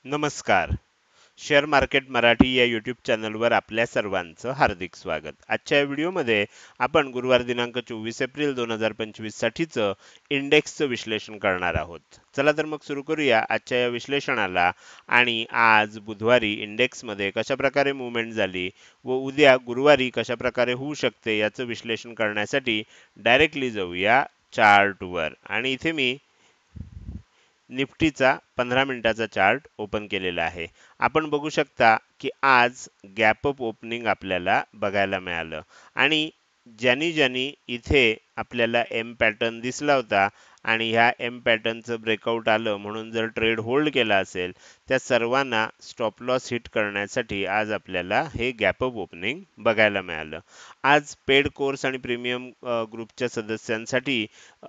नमस्कार. Share market Marathi या YouTube चॅनलवर आपल्या सर्वांचं हार्दिक स्वागत. आजच्या या व्हिडिओमध्ये आपण गुरुवार दिनांक 24 एप्रिल 2025 साठीचं इंडेक्सचं विश्लेषण करणार आहोत. चला तर मग सुरू करूया आजच्या या विश्लेषणाला. आणि आज बुधवारी इंडेक्समध्ये कशा प्रकारे मूव्हमेंट झाली व उद्या गुरुवारी कशा प्रकारे होऊ शकते याचं विश्लेषण करण्यासाठी डायरेक्टली जाऊया चार्टवर. आणि इथे मी निफ्टीचा 15 मिनिटाचा चार्ट ओपन केलेला आहे. आपण बघू शकता की आज गॅप अप ओपनिंग आपल्याला बघायला मिळालं आणि ज्यांनी ज्यांनी इथे आपल्याला एम पॅटर्न दिसला होता आणि ह्या एम पॅटर्नचं ब्रेकआउट आलं म्हणून जर ट्रेड होल्ड केला असेल त्या सर्वांना स्टॉप लॉस हिट करण्यासाठी आज आपल्याला हे गॅप अप ओपनिंग बघायला मिळालं. आज पेड कोर्स आणि प्रीमियम ग्रुपच्या सदस्यांसाठी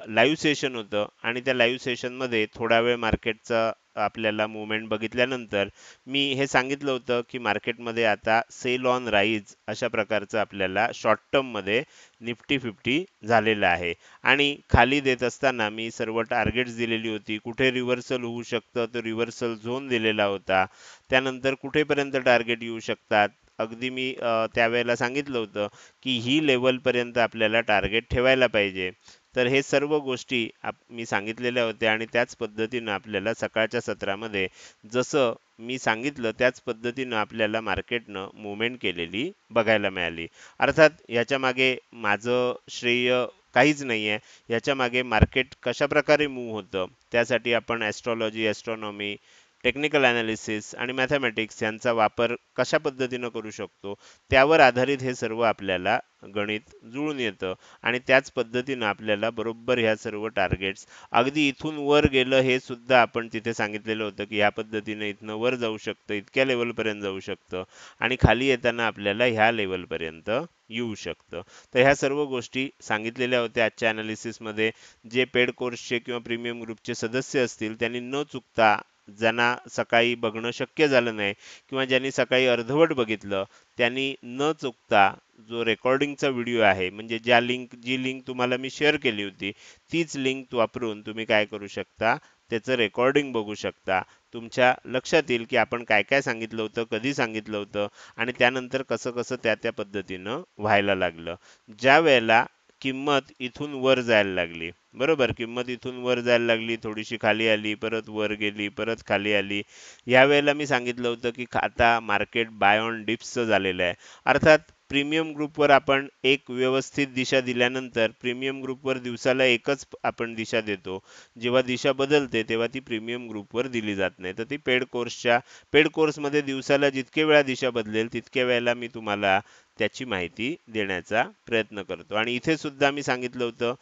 लाईव्ह सेशन होतं आणि त्या लाईव्ह सेशनमध्ये थोडा वेळ मार्केटचा आपल्याला मूवमेंट बघितल्यानंतर मी हे सांगितलं होतं की मार्केटमध्ये आता सेल ऑन राईज अशा प्रकारचं आपल्याला शॉर्ट टर्ममध्ये निफ्टी 50 झालेलं आहे. आणि खाली देत असताना मी सर्व टार्गेट्स दिलेली होती. कुठे रिव्हर्सल होऊ शकतं तर रिव्हर्सल झोन दिलेला होता. त्यानंतर कुठेपर्यंत टार्गेट येऊ शकतात अगदी मी त्यावेळेला सांगितलं होतं की ही लेवलपर्यंत आपल्याला टार्गेट ठेवायला पाहिजे. तर हे सर्व गोष्टी मी सांगितलेल्या होत्या आणि त्याच पद्धतीनं आपल्याला सकाळच्या सत्रामध्ये जसं मी सांगितलं त्याच पद्धतीनं आपल्याला मार्केटनं मुवमेंट केलेली बघायला मिळाली. अर्थात याच्या मागे माझं श्रेय काहीच नाही आहे. याच्या मागे मार्केट कशा प्रकारे मूव्ह होतं त्यासाठी आपण ॲस्ट्रॉलॉजी, ॲस्ट्रॉनॉमी, टेक्निकल ॲनालिसिस आणि मॅथमॅटिक्स यांचा वापर कशा पद्धतीनं करू शकतो त्यावर आधारित हे सर्व आपल्याला गणित जुळून येतं. आणि त्याच पद्धतीनं आपल्याला बरोबर ह्या सर्व टार्गेट्स अगदी इथून वर गेलं हे सुद्धा आपण तिथे सांगितलेलं होतं की ह्या पद्धतीने इथनं वर जाऊ शकतं, इतक्या लेवलपर्यंत जाऊ शकतं आणि खाली येताना आपल्याला ह्या लेवलपर्यंत येऊ शकतं. तर ह्या सर्व गोष्टी सांगितलेल्या होत्या आजच्या ॲनालिसिसमध्ये. जे पेड कोर्सचे किंवा प्रीमियम ग्रुपचे सदस्य असतील त्यांनी न चुकता, ज्यांना सकाळी बघणं शक्य झालं नाही किंवा ज्यांनी सकाळी अर्धवट बघितलं त्यांनी न चुकता जो रेकॉर्डिंगचा व्हिडिओ आहे म्हणजे जी लिंक तुम्हाला मी शेअर केली होती तीच लिंक वापरून तुम्ही काय करू शकता, त्याचं रेकॉर्डिंग बघू शकता. तुमच्या लक्षात येईल की आपण काय काय सांगितलं होतं, कधी सांगितलं होतं आणि त्यानंतर कसं कसं त्या पद्धतीनं व्हायला लागलं. ज्या वेळेला किंमत इथून वर जायला लागली, बरोबर, किंमत इथून वर जायला लागली, थोडीशी खाली आली, परत वर गेली, परत खाली आली, यावेळेला मी सांगितलं होतं की आता मार्केट बाय ऑन डिप्सचं झालेलं आहे. अर्थात प्रीमियम ग्रुपवर आपण एक व्यवस्थित दिशा दिल्यानंतर प्रीमियम ग्रुपवर दिवसाला एकच आपण दिशा देतो. जेव्हा दिशा बदलते तेव्हा ती प्रीमियम ग्रुपवर दिली जात नाही. तर ती पेड कोर्समध्ये दिवसाला जितके वेळा दिशा बदलेल तितक्या वेळेला मी तुम्हाला त्याची माहिती देण्याचा प्रयत्न करतो. आणि इथे सुद्धा मी सांगितलं होतं,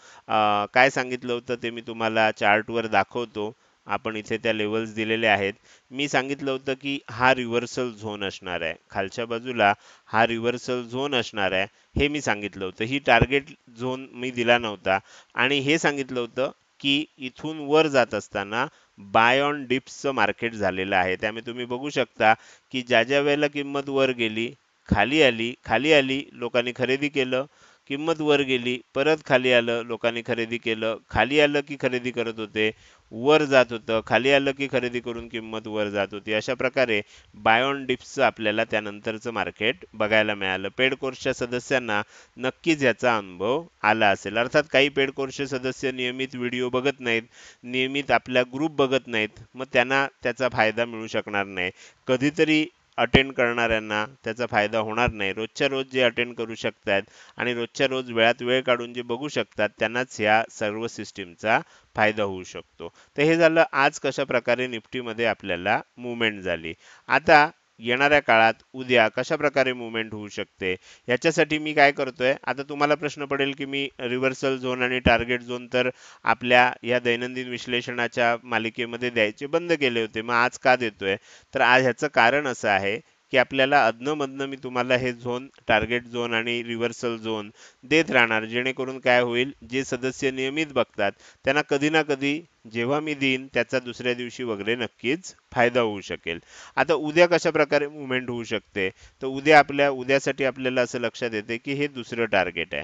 काय सांगितलं होतं ते मी तुम्हाला चार्टवर दाखवतो. आपण इथे त्या लेवल्स दिलेल्या आहेत. मी सांगितलं होतं की हा रिव्हर्सल झोन असणार आहे, खालच्या बाजूला हा रिव्हर्सल झोन असणार आहे, हे मी सांगितलं होतं. ही टार्गेट झोन मी दिला नव्हता आणि हे सांगितलं होतं की इथून वर जात असताना बाय ऑन डिप्सचं मार्केट झालेलं आहे. त्यामुळे तुम्ही बघू शकता की ज्या ज्या वेळेला किंमत वर गेली, खाली आली, खाली आली, लोकांनी खरेदी केलं, किंमत वर गेली, परत खाली आलं, लोकांनी खरेदी केलं, खाली आलं की खरेदी करत होते, वर जात होतं, खाली आलं की खरेदी करून किंमत वर जात होती. अशा प्रकारे बाय ऑन डिप्सचं आपल्याला त्यानंतरचं मार्केट बघायला मिळालं. पेड कोर्सच्या सदस्यांना नक्कीच याचा अनुभव आला असेल. अर्थात काही पेड कोर्सचे सदस्य नियमित व्हिडिओ बघत नाहीत, नियमित आपला ग्रुप बघत नाहीत, मग त्यांना त्याचा फायदा मिळू शकणार नाही. कधीतरी अटेंड करणाऱ्यांना त्याचा फायदा होणार नाही. रोजच्या रोज जे अटेंड करू शकतात आणि रोजच्या रोज वेळात वेळ काढून जे बघू शकतात त्यांनाच या सर्व सिस्टीमचा फायदा होऊ शकतो. तर हे झालं आज कशा प्रकारे निफ्टीमध्ये आपल्याला मूवमेंट झाली. आता येणाऱ्या काळात उद्या कशा प्रकारे मूवमेंट होऊ शकते याच्यासाठी मी काय करतोय, आता तुम्हाला प्रश्न पडेल की मी रिव्हर्सल झोन आणि टार्गेट झोन तर आपल्या या दैनंदिन विश्लेषणाच्या मालिकेमध्ये द्यायचे बंद केले होते, मग आज का देतोय? तर आज ह्याचं कारण असं आहे की आपल्याला अधनं-मधनं मी तुम्हाला हे झोन, टार्गेट झोन आणि रिव्हर्सल झोन देत राहणार, जेणेकरून काय होईल, जे सदस्य नियमित बघतात त्यांना कधी ना कधी जेव्हा मी देईन त्याचा दुसऱ्या दिवशी वगैरे नक्कीच फायदा होऊ शकेल. आता उद्या कशा प्रकारे मुवमेंट होऊ शकते, तर उद्यासाठी आपल्याला असं लक्षात येते की हे दुसरं टार्गेट आहे.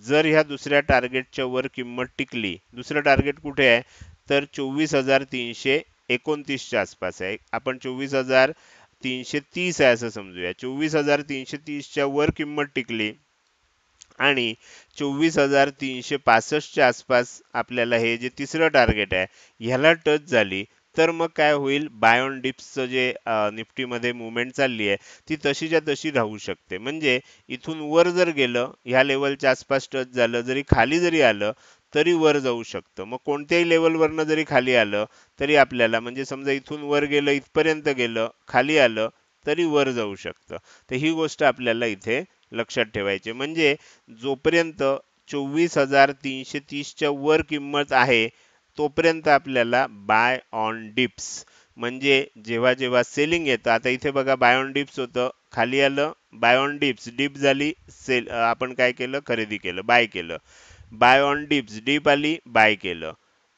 जर ह्या दुसऱ्या टार्गेटच्या वर किंमत टिकली, दुसरं टार्गेट कुठे आहे तर 24,300 24,029च्या आसपास आहे. आपण 24,330 आहे असं समजूया. 24,330च्या वर किंमत टिकली आणि 24,365च्या आसपास आपल्याला हे जे तिसरं टार्गेट आहे ह्याला टच झाली, तर मग काय होईल, बाय ऑन डिप्सचं जे निफ्टीमध्ये मुवमेंट चालली आहे ती तशीच्या तशी राहू शकते. म्हणजे इथून वर जर गेलं, ह्या लेवलच्या आसपास टच झालं, जरी खाली जरी आलं तरी वर जाऊ शकतं. मग कोणत्याही लेवलवरनं जरी खाली आलं तरी आपल्याला, म्हणजे समजा इथून वर गेलं, इथपर्यंत गेलं, खाली आलं तरी वर जाऊ शकतं. तर ही गोष्ट आपल्याला इथे लक्षात ठेवायची. म्हणजे जोपर्यंत 24,330च्या वर किंमत आहे तोपर्यंत आपल्याला बाय ऑन डिप्स, म्हणजे जेव्हा जेव्हा सेलिंग येतं, आता इथे बघा बाय ऑन डिप्स होतं, खाली आलं, बाय ऑन डिप्स, डिप झाली, सेल, आपण काय केलं, खरेदी केलं, बाय केलं. बाय ऑन डिप्स, डिप आली, बाय केलं.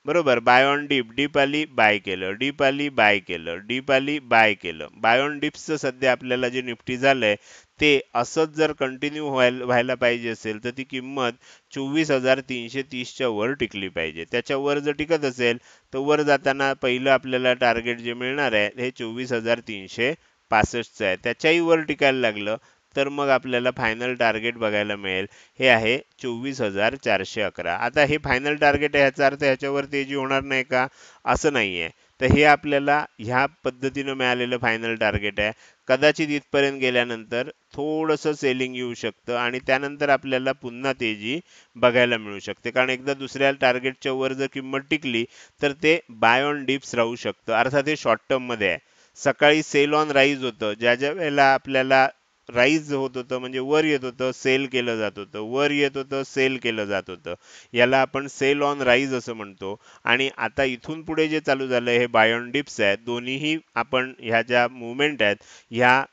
बरोबर, बाय ऑन डिप, डिप आली, बाय केलं, डिप आली, बाय केलं, डिप आली, बाय केलं. बाय ऑन डिप्सचं सध्या आपल्याला जे निफ्टी झालंय ते असंच जर कंटिन्यू व्हायला पाहिजे असेल तर ती किंमत 24,330च्या वर टिकली पाहिजे. त्याच्या वर जर टिकत असेल तर वर जाताना पहिलं आपल्याला टार्गेट जे मिळणार आहे हे 24,365चं आहे. त्याच्याही वर टिकायला लागलं तर मग आपल्याला फायनल टार्गेट बघायला मिळेल, हे आहे 24,411. आता हे फायनल टार्गेट आहे, ह्याचा अर्थ ह्याच्यावर तेजी होणार नाही का, असं नाहीये. तर हे आपल्याला ह्या पद्धतीनं मिळालेलं फायनल टार्गेट आहे. कदाचित इथपर्यंत गेल्यानंतर थोडंसं सेलिंग येऊ शकतं आणि त्यानंतर आपल्याला पुन्हा तेजी बघायला मिळू शकते. कारण एकदा दुसऱ्या टार्गेटच्या वर जर किंमत टिकली तर ते बाय ऑन डिप्स राहू शकतं. अर्थात हे शॉर्ट टर्ममध्ये आहे. सकाळी सेल ऑन राईज होतं, ज्या ज्या वेळेला आपल्याला राईज होत होतं, म्हणजे वर येत होतं, सेल केलं जात होतं, वर येत होतं, सेल केलं जात होतं, याला आपण सेल ऑन राईज असं म्हणतो. आणि आता इथून पुढे जे चालू झालं हे बाय ऑन डिप्स आहेत. दोन्हीही आपण ह्या ज्या मुवमेंट आहेत ह्या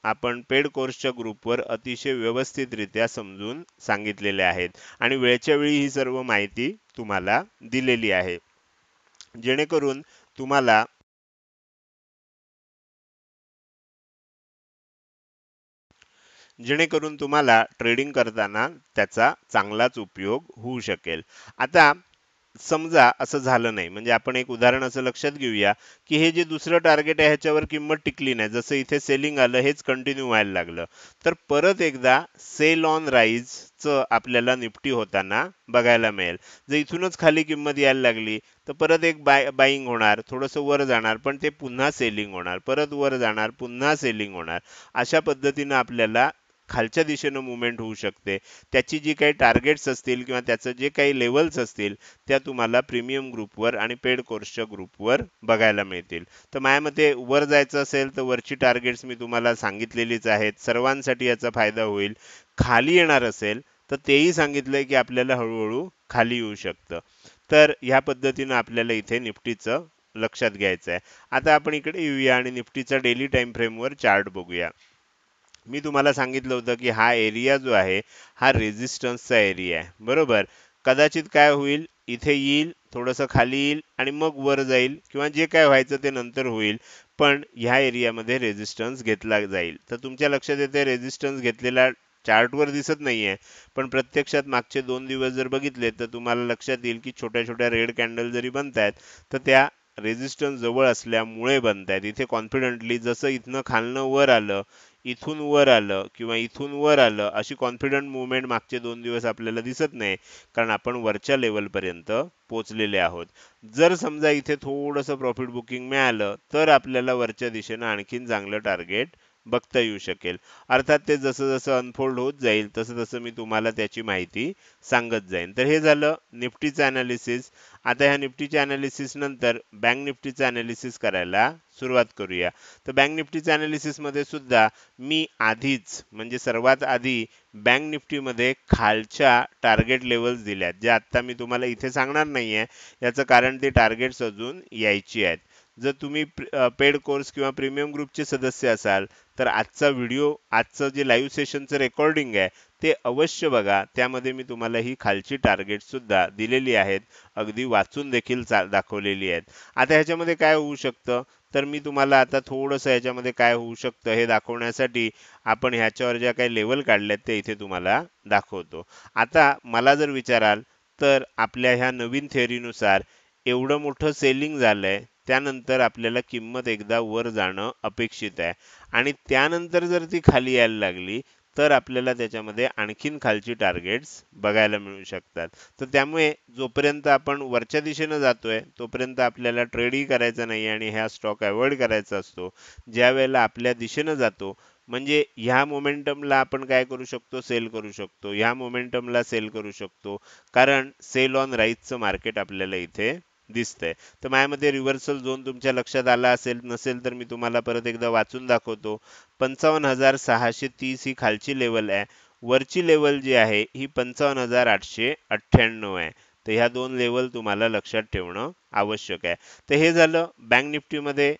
आपण पेड कोर्सच्या ग्रुपवर अतिशय व्यवस्थितरित्या समजून सांगितलेल्या आहेत आणि वेळच्या वेळी ही सर्व माहिती तुम्हाला दिलेली आहे, जेणेकरून तुम्हाला ट्रेडिंग करताना त्याचा चांगलाच उपयोग होऊ शकेल. आता समजा असं झालं नाही, म्हणजे आपण एक उदाहरण असं लक्षात घेऊया की हे जे दुसरं टार्गेट आहे ह्याच्यावर किंमत टिकली नाही, जसं इथे सेलिंग आलं हेच कंटिन्यू व्हायला लागलं, तर परत एकदा सेल ऑन राईजचं आपल्याला निफ्टी होताना बघायला मिळेल. जर इथूनच खाली किंमत यायला लागली तर परत एक बाईंग होणार, थोडंसं वर जाणार, पण ते पुन्हा सेलिंग होणार, परत वर जाणार, पुन्हा सेलिंग होणार. अशा पद्धतीनं आपल्याला खालच्या दिशेनं मुवमेंट होऊ शकते. त्याची जी काही टार्गेट्स असतील किंवा त्याचं जे काही लेवल्स असतील त्या तुम्हाला प्रीमियम ग्रुपवर आणि पेड कोर्सच्या ग्रुपवर बघायला मिळतील. तर माझ्या मते वर जायचं असेल तर वरची टार्गेट्स मी तुम्हाला सांगितलेलीच आहेत, सर्वांसाठी याचा फायदा होईल. खाली येणार असेल तर तेही सांगितलंय की आपल्याला हळूहळू खाली येऊ शकतं. तर ह्या पद्धतीनं आपल्याला इथे निफ्टीचं लक्षात घ्यायचं आहे. आता आपण इकडे येऊया आणि निफ्टीचा डेली टाइम फ्रेमवर चार्ट बघूया. मी तुम्हाला सांगितलं होतं की हा एरिया जो आहे हा रेझिस्टन्सचा एरिया आहे, बरोबर. कदाचित काय होईल, इथे येईल, थोडंसं खाली येईल आणि मग वर जाईल किंवा जे काय व्हायचं ते नंतर होईल, पण ह्या एरियामध्ये रेझिस्टन्स घेतला जाईल. तर तुमच्या लक्षात येते रेझिस्टन्स घेतलेला चार्टवर दिसत नाहीये, पण प्रत्यक्षात मागचे 2 दिवस जर बघितले तर तुम्हाला लक्षात येईल की छोट्या छोट्या रेड कॅन्डल जरी बनतायत तर त्या रेझिस्टन्स जवळ असल्यामुळे बनतायत. इथे कॉन्फिडंटली जसं इथनं खालनं वर आलं, इथून वर आलं किंवा इथून वर आलं, अशी कॉन्फिडंट मुवमेंट मागचे 2 दिवस आपल्याला दिसत नाही, कारण आपण वरच्या लेवलपर्यंत पोहोचलेले आहोत. जर समजा इथे थोडंसं प्रॉफिट बुकिंग मिळालं तर आपल्याला वरच्या दिशेनं आणखीन चांगलं टार्गेट बघता येऊ शकेल. अर्थात ते जसं जसं अनफोल्ड होत जाईल तसं तसं मी तुम्हाला त्याची माहिती सांगत जाईन. तर हे झालं निफ्टीचं अनालिसिस. आता ह्या निफ्टीच्या अनालिसिस नंतर बँक निफ्टीचं अनालिसिस करायला सुरुवात करूया. तर बँक निफ्टीच्या अनालिसिस मध्ये सुद्धा मी आधीच, म्हणजे सर्वात आधी बँक निफ्टीमध्ये खालच्या टार्गेट लेवल्स दिल्यात, जे आता मी तुम्हाला इथे सांगणार नाहीये. याचं कारण ते टार्गेट्स अजून यायची आहेत. जर तुम्ही पेड कोर्स किंवा प्रीमियम ग्रुपचे सदस्य असाल तर आजचा व्हिडिओ, आजचं जे लाईव्ह सेशनचं रेकॉर्डिंग आहे ते अवश्य बघा. त्यामध्ये मी तुम्हाला ही खालची टार्गेट सुद्धा दिलेली आहेत, अगदी वाचून देखील दाखवलेली आहेत. आता ह्याच्यामध्ये काय होऊ शकतं, तर मी तुम्हाला आता थोडंसं ह्याच्यामध्ये काय होऊ शकतं हे दाखवण्यासाठी आपण ह्याच्यावर ज्या काही लेवल काढल्यात ते इथे तुम्हाला दाखवतो. आता मला जर विचाराल तर आपल्या ह्या नवीन थेअरीनुसार एवढं मोठं सेलिंग झालंय त्यानंतर आपल्याला किंमत एकदा वर जाणं अपेक्षित आहे आणि त्यानंतर जर ती खाली यायला लागली तर आपल्याला त्याच्यामध्ये आणखीन खालची टार्गेट्स बघायला मिळू शकतात. तर त्यामुळे जोपर्यंत आपण वरच्या दिशेनं जातोय तोपर्यंत आपल्याला ट्रेडही करायचा नाही आणि ह्या स्टॉक अवॉइड करायचा असतो. ज्या वेळेला आपल्या दिशेनं जातो म्हणजे ह्या मोमेंटमला आपण काय करू शकतो, सेल करू शकतो. ह्या मोमेंटमला सेल करू शकतो. कारण सेल ऑन राईजचं मार्केट आपल्याला इथे दिसतंय. तर माझ्या रिव्हर्सल झोन तुमच्या लक्षात आला असेल, नसेल तर मी तुम्हाला परत एकदा वाचून दाखवतो. 55,630 ही खालची लेवल आहे. वरची लेवल जी आहे ही 55,898 आहे. तर ह्या दोन लेवल तुम्हाला लक्षात ठेवणं आवश्यक आहे. तर हे झालं बँक निफ्टीमध्ये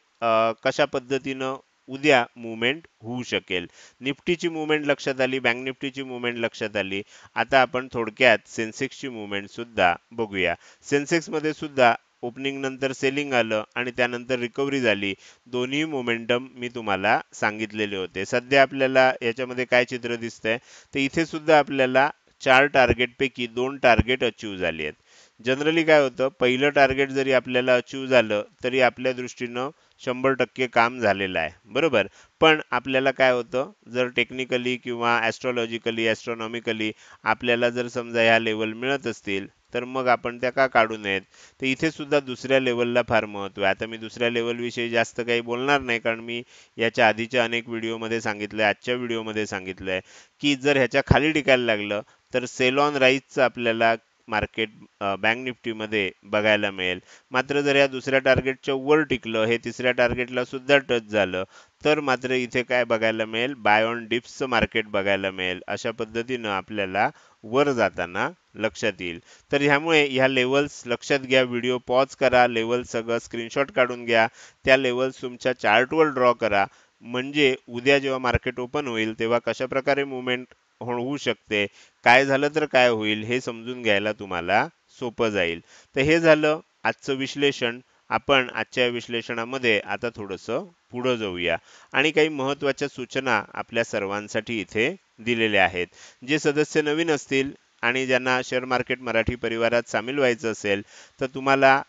कशा पद्धतीनं उद्या मुवमेंट होऊ शकेल. निफ्टीची मुवमेंट लक्षात आली, बँक निफ्टीची मुवमेंट लक्षात आली. आता आपण थोडक्यात सेन्सेक्सची मुवमेंट सुद्धा बघूया. सेन्सेक्समध्ये सुद्धा ओपनिंग नंतर सेलिंग आलं आणि त्यानंतर रिकव्हरी झाली. दोन्ही मोमेंटम मी तुम्हाला सांगितलेले होते. सध्या आपल्याला याच्यामध्ये काय चित्र दिसतंय, तर इथे सुद्धा आपल्याला 4 टार्गेटपैकी 2 टार्गेट अचीव्ह झाली आहेत. जनरली काय होतं, पहिलं टार्गेट जरी आपल्याला अचीव्ह झालं तरी आपल्या दृष्टीनं 100% काम झालेलं आहे, बरोबर. पण आपल्याला काय होतं, जर टेक्निकली किंवा ॲस्ट्रॉलॉजिकली ॲस्ट्रॉनॉमिकली आपल्याला जर समजा ह्या लेवल मिळत असतील तर मग आपण त्या का काढू नयेत. तर इथे सुद्धा दुसऱ्या लेवलला फार महत्त्व आहे. आता मी दुसऱ्या लेवलविषयी जास्त काही बोलणार नाही, कारण मी याच्या आधीच्या अनेक व्हिडिओमध्ये सांगितलं आहे, आजच्या व्हिडिओमध्ये सांगितलं आहे की जर ह्याच्या खाली टिकायला लागलं तर सेल ऑन राईजचं आपल्याला मार्केट बँक निफ्टीमध्ये बघायला मिळेल. मात्र जर या दुसऱ्या टार्गेटच्या वर टिकलं, हे तिसऱ्या टार्गेटला सुद्धा टच झालं, तर मात्र इथे काय बघायला मिळेल, बाय ऑन डिप्सचं मार्केट बघायला मिळेल. अशा पद्धतीनं आपल्याला वर जाताना लक्षात येईल. तर ह्यामुळे ह्या लेवल्स लक्षात घ्या. व्हिडिओ पॉज करा, लेवल सगळं स्क्रीनशॉट काढून घ्या. त्या लेवल्स तुमच्या चार्टवर ड्रॉ करा. म्हणजे उद्या जेव्हा मार्केट ओपन होईल तेव्हा कशा प्रकारे मुवमेंट होऊ शकते, काय झालं तर काय होईल हे समजून घ्यायला तुम्हाला सोपं जाईल. तर हे झालं आजचं विश्लेषण. आपण आजच्या विश्लेषणामध्ये आता थोडंसं पुढं जाऊया आणि काही महत्त्वाच्या सूचना आपल्या सर्वांसाठी इथे दिलेल्या आहेत. जे सदस्य नवीन असतील आणि ज्यांना शेअर मार्केट मराठी परिवारात सामील व्हायचं असेल तर तुम्हाला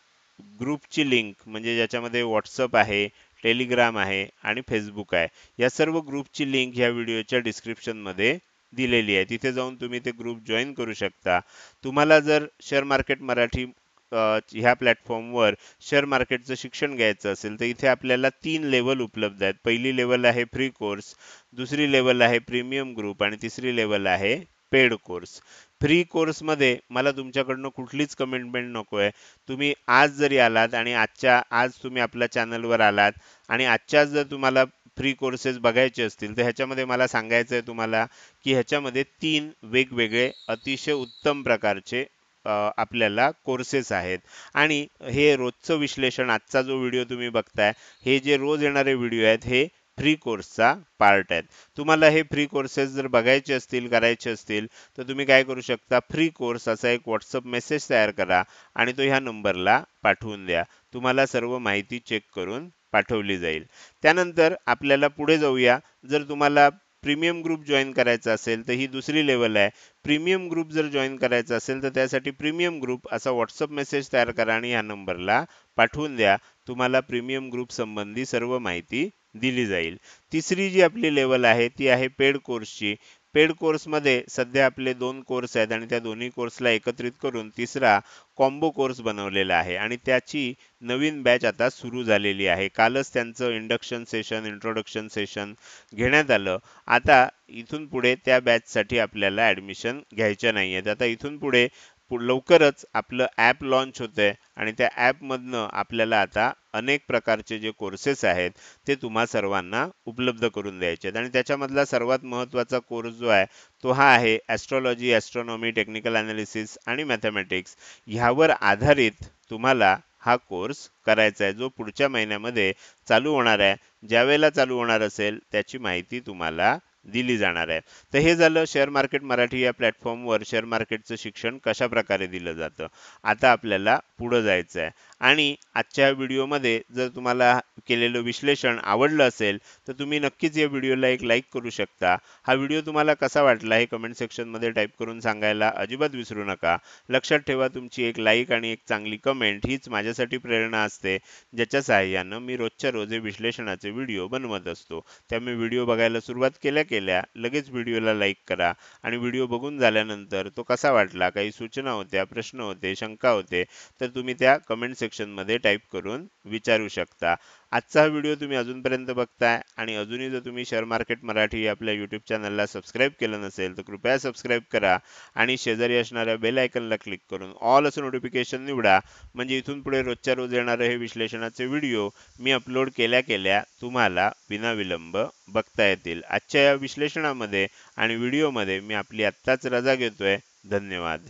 ग्रुपची लिंक, म्हणजे ज्याच्यामध्ये व्हॉट्सअप आहे, टेलिग्राम आहे आणि फेसबुक आहे, या सर्व ग्रुपची लिंक ह्या व्हिडिओच्या डिस्क्रिप्शनमध्ये दिलेली आहे. तिथे जाऊन तुम्ही ते ग्रुप जॉईन करू शकता. तुम्हाला जर शेअर मार्केट मराठी ह्या प्लॅटफॉर्मवर शेअर मार्केटचं शिक्षण घ्यायचं असेल तर इथे आपल्याला 3 लेवल उपलब्ध आहेत. पहिली लेवल आहे फ्री कोर्स, दुसरी लेवल आहे प्रीमियम ग्रुप आणि तिसरी लेवल आहे पेड कोर्स. फ्री कोर्समध्ये मला तुमच्याकडनं कुठलीच कमिटमेंट नको आहे. तुम्ही आज जरी आलात आणि आज तुम्ही आपल्या चॅनलवर आलात आणि आजच्याच जर तुम्हाला फ्री कोर्सेस बघायचे असतील तर ह्याच्यामध्ये मला सांगायचं आहे तुम्हाला की ह्याच्यामध्ये 3 वेगवेगळे अतिशय उत्तम प्रकारचे आपल्याला कोर्सेस आहेत आणि हे रोजचं विश्लेषण, आजचा जो व्हिडिओ तुम्ही बघताय, हे जे रोज येणारे व्हिडिओ आहेत हे फ्री कोर्सचा पार्ट आहेत. तुम्हाला हे फ्री कोर्सेस जर बघायचे असतील, करायचे असतील तर तुम्ही काय करू शकता, फ्री कोर्स असा एक व्हॉट्सअप मेसेज तयार करा आणि तो ह्या नंबरला पाठवून द्या. तुम्हाला सर्व माहिती चेक करून पाठवली जाईल. त्यानंतर आपल्याला पुढे जाऊया. जर तुम्हाला प्रीमियम ग्रुप जॉईन करायचा असेल तर ही दुसरी लेवल आहे. प्रीमियम ग्रुप जर जॉईन करायचा असेल तर त्यासाठी प्रीमियम ग्रुप असा व्हॉट्सअप मेसेज तयार करा आणि ह्या नंबरला पाठवून द्या. तुम्हाला प्रीमियम ग्रुप संबंधी सर्व माहिती दिली जाईल. तिसरी जी आपली लेवल आहे ती आहे पेड कोर्सची. पेड कोर्समध्ये सध्या आपले 2 कोर्स आहेत आणि त्या दोन्ही कोर्सला एकत्रित करून तिसरा कॉम्बो कोर्स बनवलेला आहे आणि त्याची नवीन बॅच आता सुरू झालेली आहे. कालच त्यांचं इंडक्शन सेशन, इंट्रोडक्शन सेशन घेण्यात आलं. आता इथून पुढे त्या बॅचसाठी आपल्याला ॲडमिशन घ्यायच्या नाही आहेत. आता इथून पुढे लवकरच आपलं ॲप लॉन्च होतंय आणि त्या ॲपमधनं आपल्याला आता अनेक प्रकारचे जे कोर्सेस आहेत ते तुम्हा सर्वांना उपलब्ध करून द्यायचे आहेत आणि त्याच्यामधला सर्वात महत्त्वाचा कोर्स जो आहे तो हा आहे ॲस्ट्रॉलॉजी, ॲस्ट्रॉनॉमी, टेक्निकल ॲनालिसिस आणि मॅथमॅटिक्स. ह्यावर आधारित तुम्हाला हा कोर्स करायचा आहे, जो पुढच्या महिन्यामध्ये चालू होणार आहे. ज्यावेळेला चालू होणार असेल त्याची माहिती तुम्हाला दिली जाणार आहे. तर हे झालं शेअर मार्केट मराठी या प्लॅटफॉर्मवर शेअर मार्केटचं शिक्षण कशा प्रकारे दिलं जातं. आता आपल्याला पुढे जायचं आहे आणि आजच्या व्हिडिओमध्ये जर तुम्हाला केलेलं विश्लेषण आवडलं असेल तर तुम्ही नक्कीच या व्हिडिओला एक लाईक करू शकता. हा व्हिडिओ तुम्हाला कसा वाटला हे कमेंट सेक्शनमध्ये टाईप करून सांगायला अजिबात विसरू नका. लक्षात ठेवा, तुमची एक लाईक आणि एक चांगली कमेंट हीच माझ्यासाठी प्रेरणा असते, ज्याच्या सहाय्यानं मी रोजच्या रोज हे विश्लेषणाचे व्हिडिओ बनवत असतो. त्यामुळे व्हिडिओ बघायला सुरुवात केल्या केल्या लगेच व्हिडिओला लाईक करा आणि व्हिडिओ बघून झाल्यानंतर तो कसा वाटला, काही सूचना होत्या, प्रश्न होते, शंका होते, तर तुम्ही त्या कमेंट सेक्शनमध्ये टाईप करून विचारू शकता. आजचा हा व्हिडिओ तुम्ही अजूनपर्यंत बघताय आणि अजूनही जर तुम्ही शेअर मार्केट मराठी आपल्या यूट्यूब चॅनलला सबस्क्राईब केलं नसेल तर कृपया सबस्क्राईब करा आणि शेजारी असणाऱ्या बेल आयकनला क्लिक करून ऑल असं नोटिफिकेशन निवडा. म्हणजे इथून पुढे रोजच्या रोज येणारे हे विश्लेषणाचे व्हिडिओ मी अपलोड केल्या केल्या तुम्हाला विनाविलंब बघता येतील. आजच्या या विश्लेषणामध्ये आणि व्हिडिओमध्ये मी आपली आत्ताच रजा घेतोय. धन्यवाद.